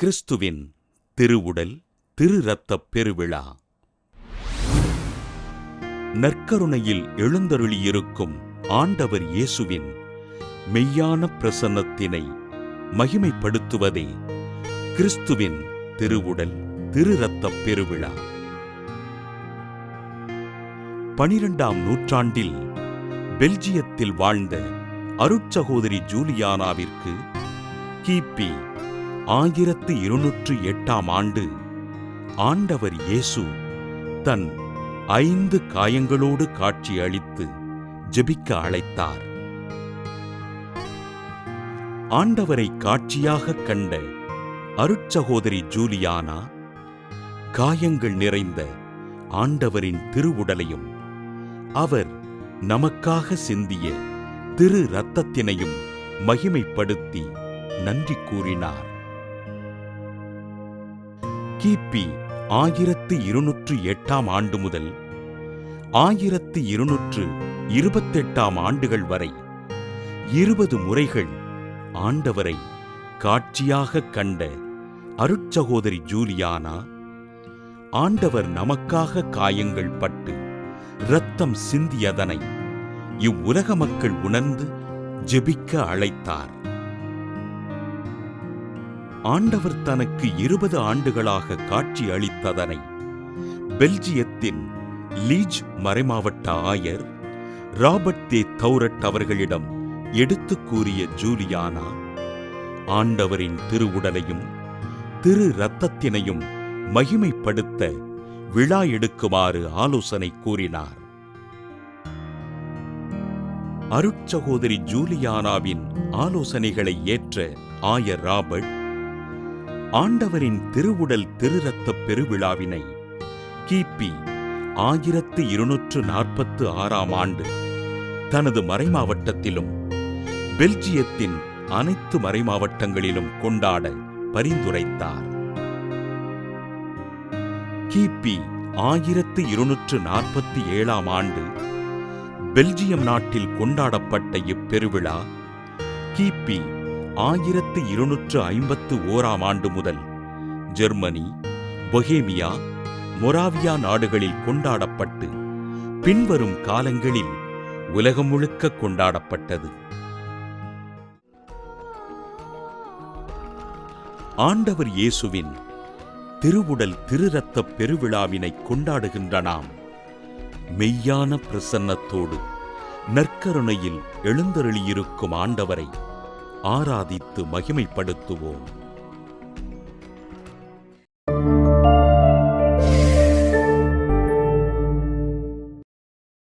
கிறிஸ்துவின் திருவுடல் திரு இரத்தப் பெருவிழா. நற்கருணையில் எழுந்தருளியிருக்கும் ஆண்டவர் இயேசுவின் மெய்யான பிரசன்னத்தினை மகிமைப்படுத்துவதே கிறிஸ்துவின் திருவுடல் திரு இரத்தப் பெருவிழா. 12ஆம் நூற்றாண்டில் பெல்ஜியத்தில் வாழ்ந்த அருட்சகோதரி ஜூலியானாவிற்கு கிபி 1208ஆம் ஆண்டு ஆண்டவர் இயேசு தன் 5 காயங்களோடு காட்சி அளித்து ஜெபிக்க அழைத்தார். ஆண்டவரை காட்சியாகக் கண்ட அருட்சகோதரி ஜூலியானா காயங்கள் நிறைந்த ஆண்டவரின் திருவுடலையும் அவர் நமக்காக சிந்திய திரு இரத்தத்தினையும் மகிமைப்படுத்தி நன்றி கூறினார். கிபி 1208ஆம் ஆண்டு முதல் 1228ஆம் ஆண்டுகள் வரை 20 முறைகள் ஆண்டவரை காட்சியாகக் கண்ட அருட்சகோதரி ஜூலியானா ஆண்டவர் நமக்காக காயங்கள் பட்டு இரத்தம் சிந்தியதனை இவ்வுலக மக்கள் உணர்ந்து ஜெபிக்க அழைத்தார். ஆண்டவர் தனக்கு 20 ஆண்டுகளாக காட்சி அளித்ததனை பெல்ஜியத்தின் லீஜ் மறைமாவட்ட ஆயர் ராபர்ட் தே தௌரட் அவர்களிடம் எடுத்துக் கூறிய ஜூலியானா ஆண்டவரின் திருவுடலையும் திரு இரத்தத்தினையும் மகிமைப்படுத்த விழா எடுக்குமாறு ஆலோசனை கூறினார். அருட்சகோதரி ஜூலியானாவின் ஆலோசனைகளை ஏற்ற ஆயர் ராபர்ட் ஆண்டவரின் திருவுடல் திரு இரத்தப் பெருவிழாவினை கிபி 1246ஆம் ஆண்டு தனது மறைமாவட்டத்திலும் பெல்ஜியத்தின் அனைத்து மறைமாவட்டங்களிலும் கொண்டாட பரிந்துரைத்தார். கிபி 1247ஆம் ஆண்டு பெல்ஜியம் நாட்டில் கொண்டாடப்பட்ட இப்பெருவிழா கிபி 1251ஆம் ஆண்டு முதல் ஜெர்மனி, பொஹேமியா, மொராவியா நாடுகளில் கொண்டாடப்பட்டு பின்வரும் காலங்களில் உலகம் முழுக்க கொண்டாடப்பட்டது. ஆண்டவர் இயேசுவின் திருவுடல் திரு இரத்தப் பெருவிழாவினை கொண்டாடுகின்ற நாம் மெய்யான பிரசன்னத்தோடு நற்கருணையில் எழுந்தருளியிருக்கும் ஆண்டவரை ஆராதித்து மகிமைப்படுத்துவோம்.